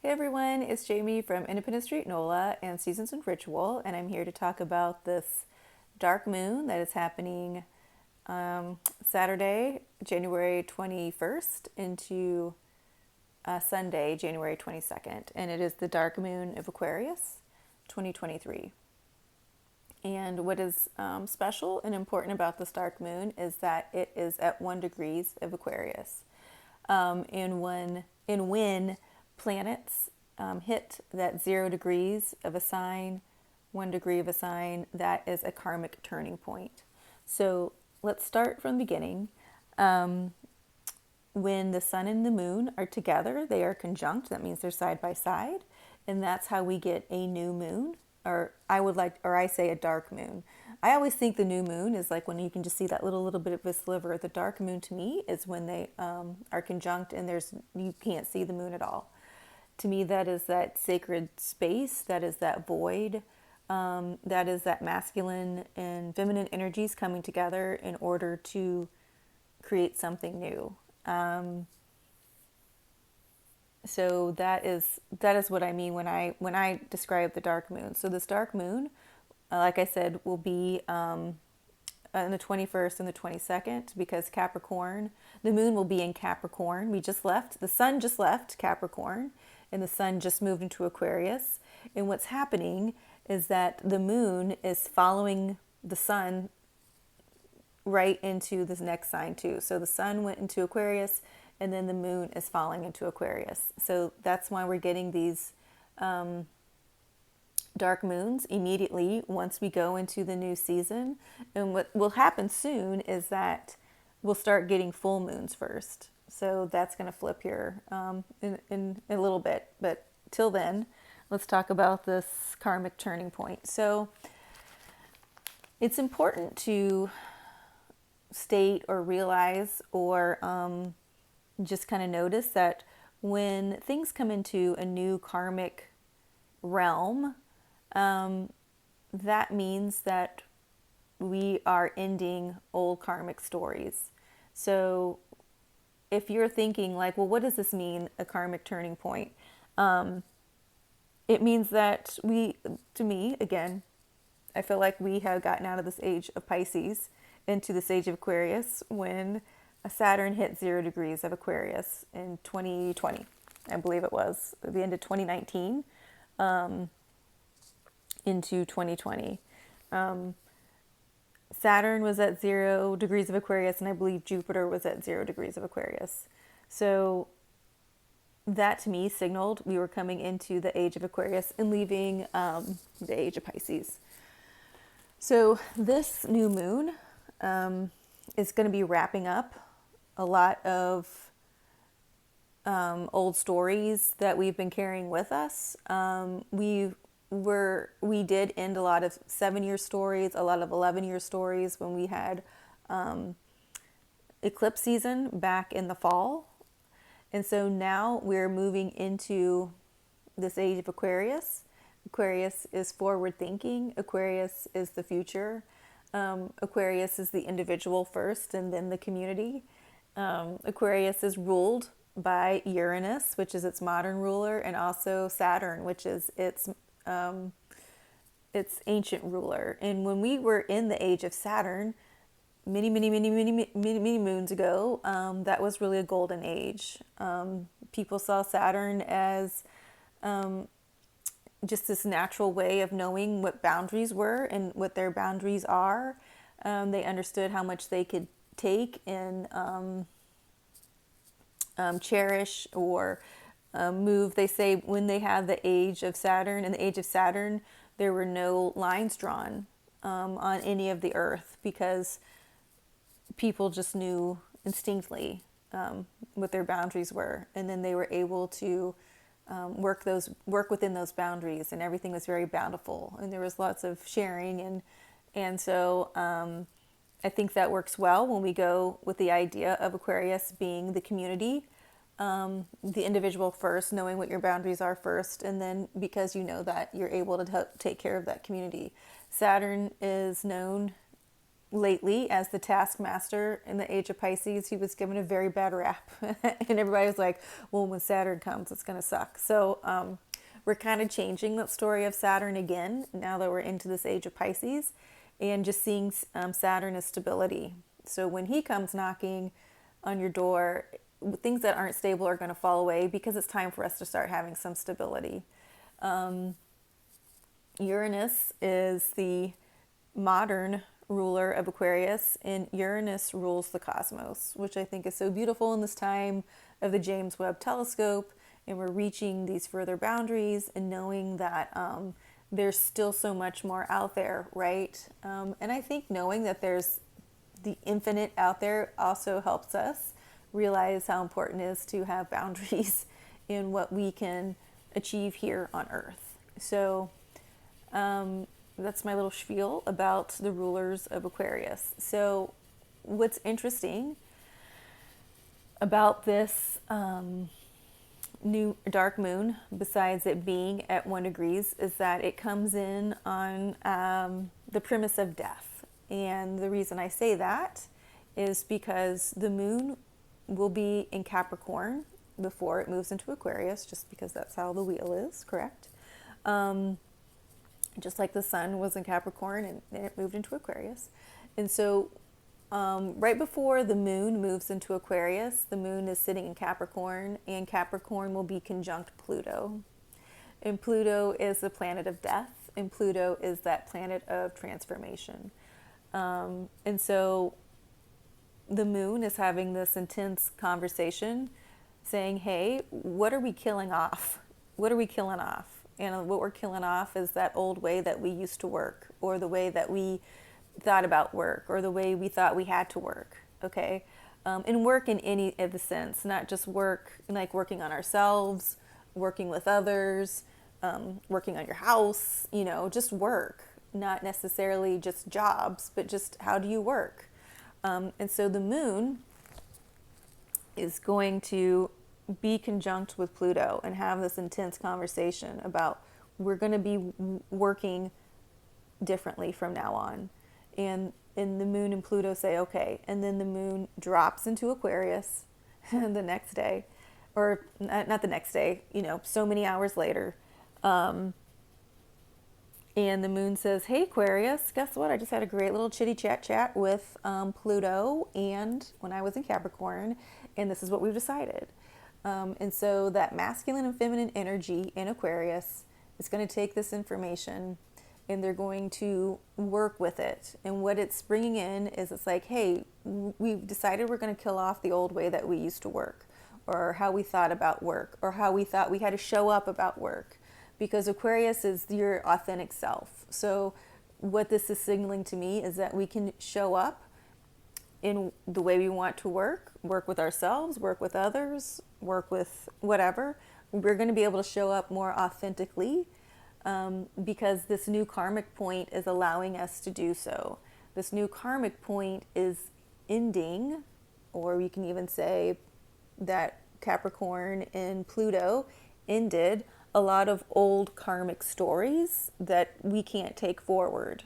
Hey everyone, it's Jamie from IndependenceStNola and Seasons and Ritual, and I'm here to talk about this dark moon that is happening Saturday, January 21st, into Sunday, January 22nd, and it is the dark moon of Aquarius 2023. And what is special and important about this dark moon is that it is at 1 degrees of Aquarius. And when planets hit that 0 degrees of a sign, 1 degree of a sign, that is a karmic turning point. So let's start from the beginning. When the sun and the moon are together, they are conjunct. That means they're side by side. And that's how we get a new moon, or I say a dark moon. I always think the new moon is like when you can just see that little bit of a sliver. The dark moon to me is when they are conjunct and you can't see the moon at all. To me, that is that sacred space, that is that void, that is that masculine and feminine energies coming together in order to create something new. So that is what I mean when I describe the dark moon. So this dark moon, like I said, will be on the 21st and the 22nd, because Capricorn, the moon will be in Capricorn. The sun just left Capricorn, and the sun just moved into Aquarius. And what's happening is that the moon is following the sun right into this next sign too. So the sun went into Aquarius, and then the moon is falling into Aquarius. So that's why we're getting these dark moons immediately once we go into the new season. And what will happen soon is that we'll start getting full moons first. So that's going to flip here in a little bit. But till then, let's talk about this karmic turning point. So it's important to state or realize or just kind of notice that when things come into a new karmic realm, that means that we are ending old karmic stories. So if you're thinking like, well, what does this mean, a karmic turning point? It means that to me, again, I feel like we have gotten out of this age of Pisces into this age of Aquarius when Saturn hit 0 degrees of Aquarius in 2020. I believe it was at the end of 2019 into 2020. Saturn was at 0 degrees of Aquarius, and I believe Jupiter was at 0 degrees of Aquarius. So that to me signaled we were coming into the age of Aquarius and leaving the age of Pisces. So this new moon is going to be wrapping up a lot of old stories that we've been carrying with us. We did end a lot of 7-year stories, a lot of 11-year stories when we had eclipse season back in the fall. And so now we're moving into this age of Aquarius. Aquarius is forward thinking. Aquarius is the future. Aquarius is the individual first and then the community. Aquarius is ruled by Uranus, which is its modern ruler, and also Saturn, which is its ancient ruler. And when we were in the age of Saturn, many moons ago, that was really a golden age. People saw Saturn as just this natural way of knowing what boundaries were and what their boundaries are. They understood how much they could take and cherish or move. They say when they had the age of Saturn, in the age of Saturn, there were no lines drawn on any of the earth because people just knew instinctively what their boundaries were, and then they were able to work within those boundaries, and everything was very bountiful, and there was lots of sharing, and so I think that works well when we go with the idea of Aquarius being the community, the individual first, knowing what your boundaries are first, and then because you know that, you're able to take care of that community. Saturn is known lately as the taskmaster in the age of Pisces. He was given a very bad rap. And everybody was like, well, when Saturn comes, it's going to suck. So we're kind of changing that story of Saturn again now that we're into this age of Pisces, and just seeing Saturn as stability. So when he comes knocking on your door, things that aren't stable are going to fall away because it's time for us to start having some stability. Uranus is the modern ruler of Aquarius, and Uranus rules the cosmos, which I think is so beautiful in this time of the James Webb Telescope, and we're reaching these further boundaries and knowing that there's still so much more out there, right? And I think knowing that there's the infinite out there also helps us realize how important it is to have boundaries in what we can achieve here on Earth. So that's my little spiel about the rulers of Aquarius. So what's interesting about this new dark moon, besides it being at 1 degrees, is that it comes in on the premise of death. And the reason I say that is because the moon will be in Capricorn before it moves into Aquarius, just because that's how the wheel is, correct? Just like the sun was in Capricorn and then it moved into Aquarius. And so right before the moon moves into Aquarius, the moon is sitting in Capricorn, and Capricorn will be conjunct Pluto. And Pluto is the planet of death, and Pluto is that planet of transformation. And so the moon is having this intense conversation saying, hey, what are we killing off? What are we killing off? And what we're killing off is that old way that we used to work, or the way that we thought about work, or the way we thought we had to work, okay? And work in any of the sense, not just work like working on ourselves, working with others, working on your house, just work, not necessarily just jobs, but just how do you work? And so the moon is going to be conjunct with Pluto and have this intense conversation about we're going to be working differently from now on. And the moon and Pluto say, okay. And then the moon drops into Aquarius the next day, or not the next day, so many hours later. And the moon says, hey, Aquarius, guess what? I just had a great little chitty chat with Pluto and when I was in Capricorn, and this is what we've decided. And so that masculine and feminine energy in Aquarius is going to take this information and they're going to work with it. And what it's bringing in is it's like, hey, we've decided we're going to kill off the old way that we used to work, or how we thought about work, or how we thought we had to show up about work. Because Aquarius is your authentic self. So what this is signaling to me is that we can show up in the way we want to work with ourselves, work with others, work with whatever. We're going to be able to show up more authentically because this new karmic point is allowing us to do so. This new karmic point is ending, or you can even say that Capricorn and Pluto ended a lot of old karmic stories that we can't take forward.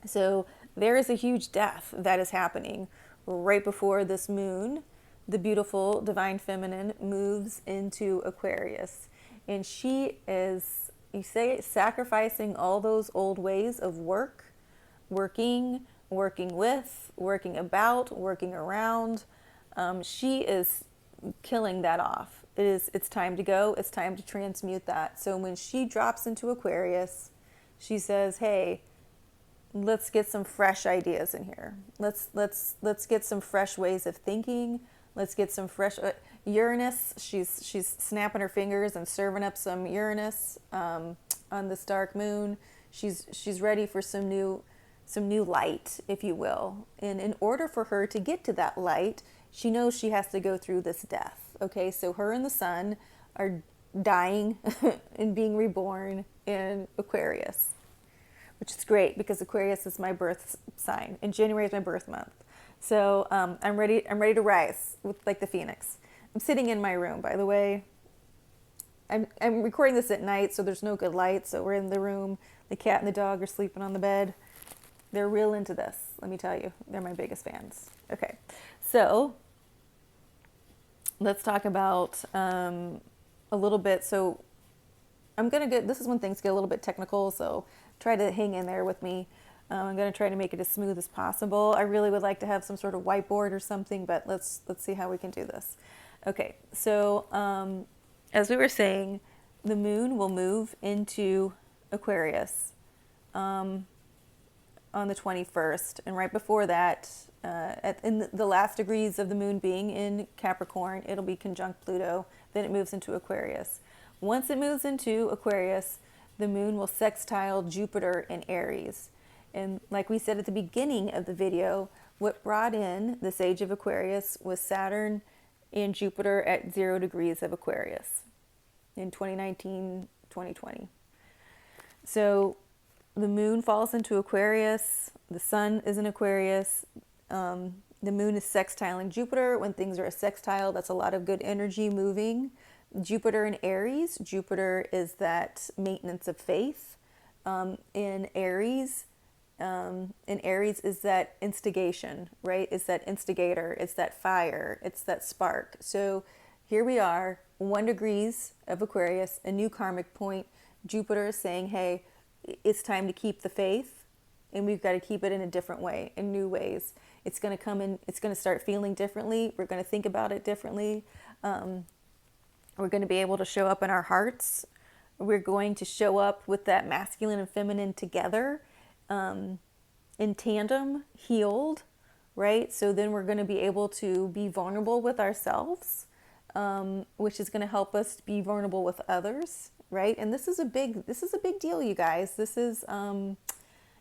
So there is a huge death that is happening right before this moon. The beautiful divine feminine moves into Aquarius, and she is, sacrificing all those old ways of working with, working about, working around. She is killing that off. It's time to go. It's time to transmute that. So when she drops into Aquarius, she says, hey, let's get some fresh ideas in here. Let's get some fresh ways of thinking. Let's get some fresh Uranus. She's snapping her fingers and serving up some Uranus on this dark moon. She's ready for some new light, if you will. And in order for her to get to that light, she knows she has to go through this death. Okay, so her and the sun are dying and being reborn in Aquarius, which is great because Aquarius is my birth sign and January is my birth month. So I'm ready to rise with like the phoenix. I'm sitting in my room, by the way. I'm recording this at night, so there's no good light. So we're in the room. The cat and the dog are sleeping on the bed. They're real into this. Let me tell you, they're my biggest fans. Okay, so let's talk about a little bit. So this is when things get a little bit technical, so try to hang in there with me. I'm going to try to make it as smooth as possible. I really would like to have some sort of whiteboard or something, but let's see how we can do this. Okay, so as we were saying, the moon will move into Aquarius on the 21st, and right before that, in the last degrees of the moon being in Capricorn, it'll be conjunct Pluto, then it moves into Aquarius. Once it moves into Aquarius, the moon will sextile Jupiter in Aries. And like we said at the beginning of the video, what brought in this age of Aquarius was Saturn and Jupiter at 0 degrees of Aquarius in 2019, 2020. So the moon falls into Aquarius, the sun is in Aquarius, the moon is sextiling Jupiter. When things are a sextile, that's a lot of good energy moving. Jupiter in Aries, Jupiter is that maintenance of faith. In Aries is that instigation, right? It's that instigator, it's that fire, it's that spark. So here we are, 1 degrees of Aquarius, a new karmic point. Jupiter is saying, hey, it's time to keep the faith, and we've got to keep it in a different way, in new ways. It's going to come in, it's going to start feeling differently. We're going to think about it differently. We're going to be able to show up in our hearts. We're going to show up with that masculine and feminine together, in tandem, healed, right? So then we're going to be able to be vulnerable with ourselves, which is going to help us be vulnerable with others, right? And this is a big deal, you guys. This is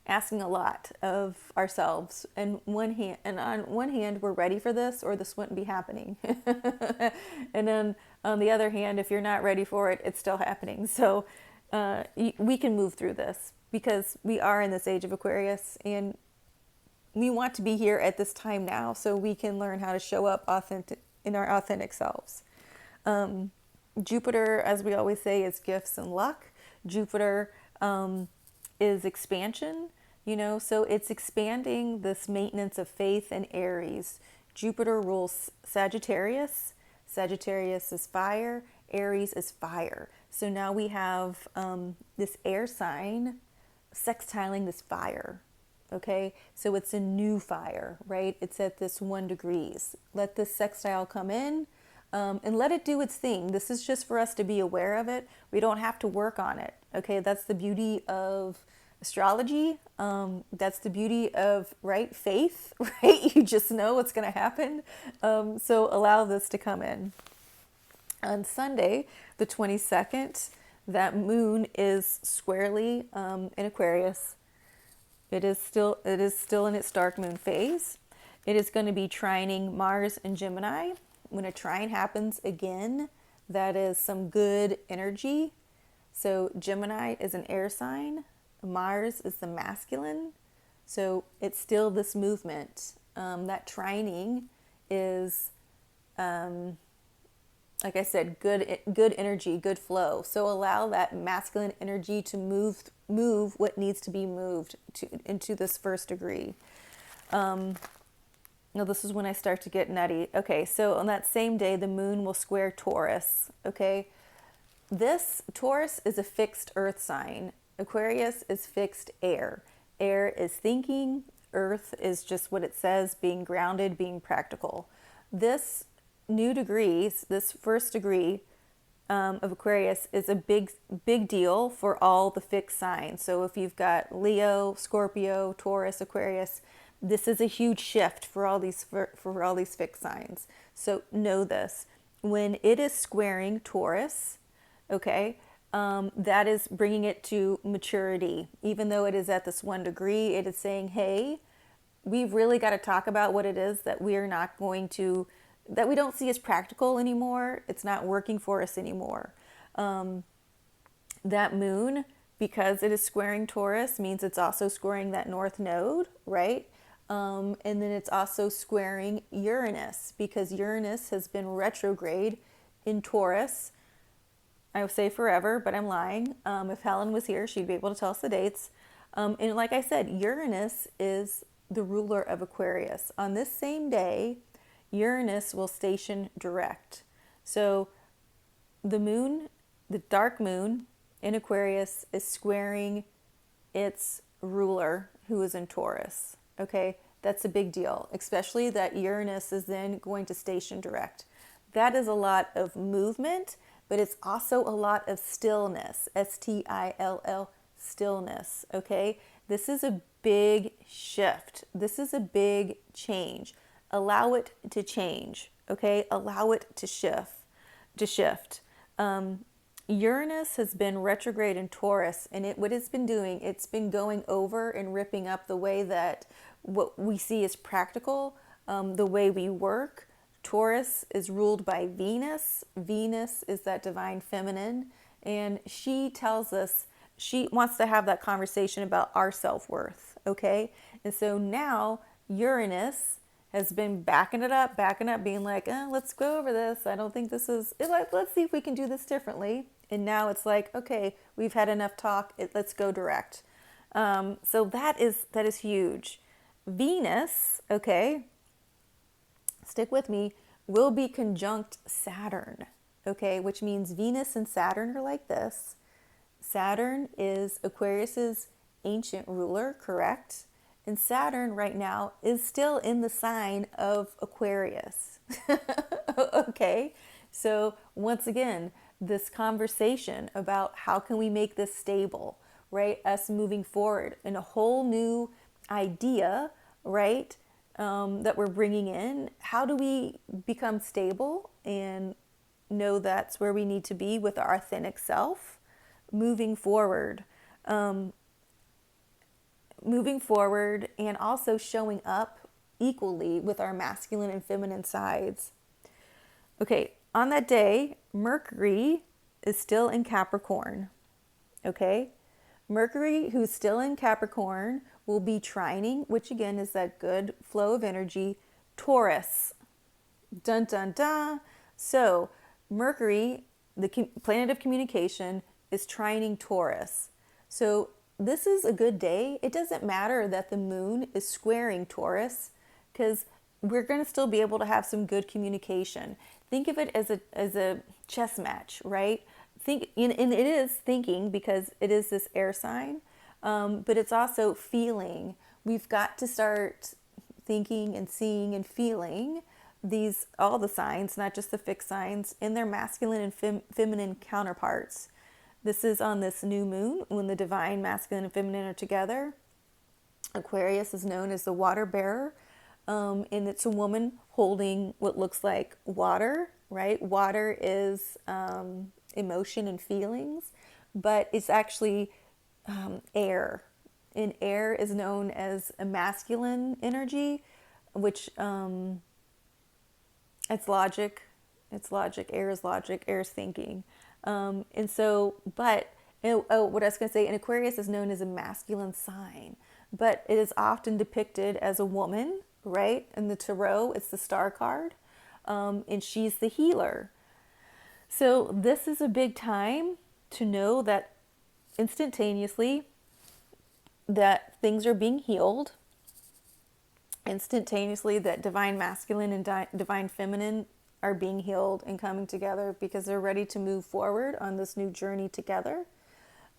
asking a lot of ourselves. And on one hand, we're ready for this, or this wouldn't be happening. And then on the other hand, if you're not ready for it, it's still happening. So we can move through this because we are in this age of Aquarius, and we want to be here at this time now so we can learn how to show up in our authentic selves. Jupiter, as we always say, is gifts and luck. Jupiter is expansion, so it's expanding this maintenance of faith in Aries. Jupiter rules Sagittarius. Sagittarius is fire. Aries is fire. So now we have this air sign sextiling this fire. Okay, so it's a new fire, right? It's at this 1 degrees. Let this sextile come in and let it do its thing. This is just for us to be aware of it. We don't have to work on it. Okay, that's the beauty of astrology. That's the beauty of, right, faith, right? You just know what's going to happen. So allow this to come in. On Sunday, the 22nd, that moon is squarely in Aquarius. It is still in its dark moon phase. It is going to be trining Mars and Gemini. When a trine happens again, that is some good energy. So Gemini is an air sign. Mars is the masculine. So it's still this movement. That trining is, like I said, good energy, good flow. So allow that masculine energy to move what needs to be moved into this 1st degree. Now this is when I start to get nutty. Okay, so on that same day, the moon will square Taurus. Okay, this Taurus is a fixed earth sign. Aquarius is fixed air. Air is thinking. Earth is just what it says, being grounded, being practical. This new degrees, this 1st degree of Aquarius is a big deal for all the fixed signs. So if you've got Leo, Scorpio, Taurus, Aquarius, this is a huge shift for all these fixed signs. So know this. When it is squaring Taurus, okay, that is bringing it to maturity. Even though it is at this 1 degree, it is saying, hey, we've really got to talk about what it is that we don't see as practical anymore. It's not working for us anymore. That moon, because it is squaring Taurus, means it's also squaring that north node, right? And then it's also squaring Uranus, because Uranus has been retrograde in Taurus. I would say forever, but I'm lying. If Helen was here, she'd be able to tell us the dates. And like I said, Uranus is the ruler of Aquarius. On this same day, Uranus will station direct. So the moon, the dark moon in Aquarius, is squaring its ruler who is in Taurus. Okay, that's a big deal, especially that Uranus is then going to station direct. That is a lot of movement, but it's also a lot of stillness. Still, stillness. Okay, this is a big shift. This is a big change. Allow it to change. Okay, allow it to shift. To shift. Uranus has been retrograde in Taurus, and what it's been doing, it's been going over and ripping up the way that what we see is practical, the way we work. Taurus is ruled by Venus. Venus is that divine feminine, and she tells us she wants to have that conversation about our self-worth, okay? And so now Uranus has been backing up, being like, let's go over this. I don't think this is, let's see if we can do this differently. And now it's like, okay, we've had enough talk. Let's go direct. So that is huge. Venus, okay, stick with me, will be conjunct Saturn, okay, which means Venus and Saturn are like this. Saturn is Aquarius's ancient ruler, correct? And Saturn right now is still in the sign of Aquarius. Okay, so once again, this conversation about how can we make this stable, right? Us moving forward in a whole new idea, right? That we're bringing in. How do we become stable and know that's where we need to be with our authentic self moving forward? Moving forward and also showing up equally with our masculine and feminine sides. Okay, on that day, Mercury is still in Capricorn. Okay, Mercury, who's still in Capricorn, will be trining, which again is that good flow of energy, Taurus. Dun dun dun. So, Mercury, the planet of communication, is trining Taurus. So, this is a good day. It doesn't matter that the moon is squaring Taurus, because we're going to still be able to have some good communication. Think of it as a chess match, right? And it is thinking because it is this air sign, but it's also feeling. We've got to start thinking and seeing and feeling all the signs, not just the fixed signs, in their masculine and feminine counterparts. This is on this new moon when the divine masculine and feminine are together. Aquarius is known as the water bearer, and it's a woman holding what looks like water, right? Water is emotion and feelings, but it's actually air. And air is known as a masculine energy, which it's logic. Air is logic. Air is thinking. And so, but, what I was going to say, an Aquarius is known as a masculine sign, but it is often depicted as a woman, right? In the tarot, it's the star card, and she's the healer. So this is a big time to know that instantaneously that things are being healed, instantaneously that divine masculine and divine feminine are being healed and coming together because they're ready to move forward on this new journey together.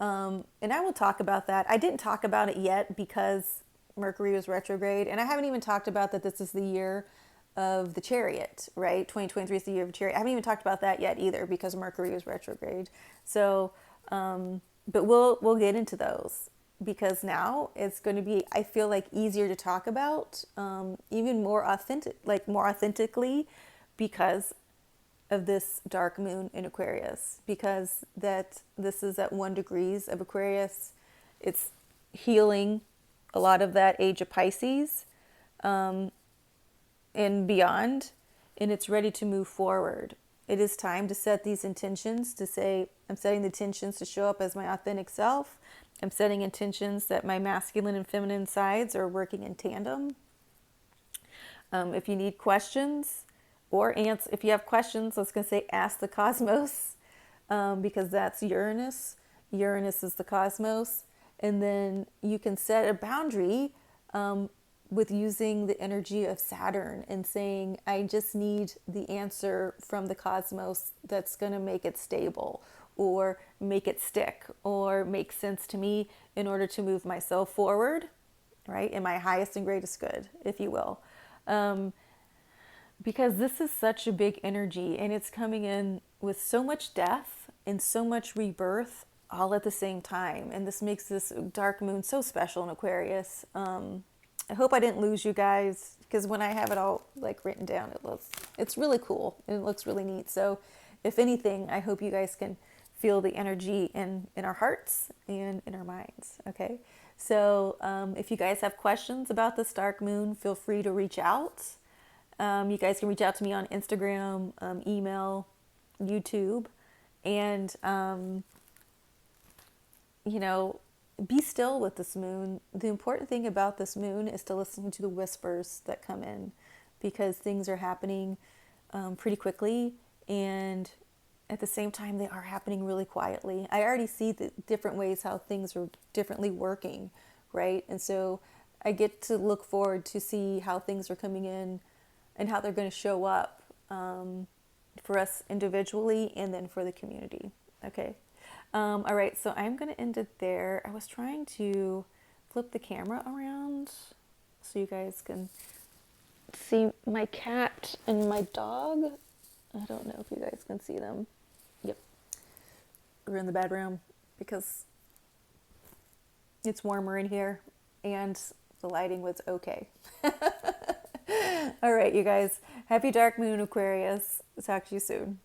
And I will talk about that. I didn't talk about it yet because Mercury was retrograde, and I haven't even talked about that this is the year of the Chariot, right? 2023 is the year of the Chariot. I haven't even talked about that yet either because Mercury was retrograde. So, but we'll get into those because now it's going to be, I feel like, easier to talk about, even more authentically, because of this dark moon in Aquarius, because this is at 1 degrees of Aquarius. It's healing a lot of that age of Pisces and beyond, and it's ready to move forward. It is time to set these intentions, to say, I'm setting the intentions to show up as my authentic self. I'm setting intentions that my masculine and feminine sides are working in tandem. If you need questions, or if you have questions, I was going to say ask the cosmos, because that's Uranus. Uranus is the cosmos. And then you can set a boundary with using the energy of Saturn and saying, I just need the answer from the cosmos that's going to make it stable or make it stick or make sense to me in order to move myself forward, right? In my highest and greatest good, if you will. Because this is such a big energy and it's coming in with so much death and so much rebirth all at the same time. And this makes this dark moon so special in Aquarius. I hope I didn't lose you guys, because when I have it all like written down, it's really cool and it looks really neat. So if anything, I hope you guys can feel the energy in our hearts and in our minds. Okay. So if you guys have questions about this dark moon, feel free to reach out. You guys can reach out to me on Instagram, email, YouTube, and, you know, be still with this moon. The important thing about this moon is to listen to the whispers that come in, because things are happening pretty quickly, and at the same time they are happening really quietly. I already see the different ways how things are differently working, right? And so I get to look forward to see how things are coming in and how they're going to show up for us individually and then for the community. Okay. All right, so I'm going to end it there. I was trying to flip the camera around so you guys can see my cat and my dog. I don't know if you guys can see them. Yep. We're in the bedroom because it's warmer in here and the lighting was okay. All right, you guys. Happy dark moon, Aquarius. Talk to you soon.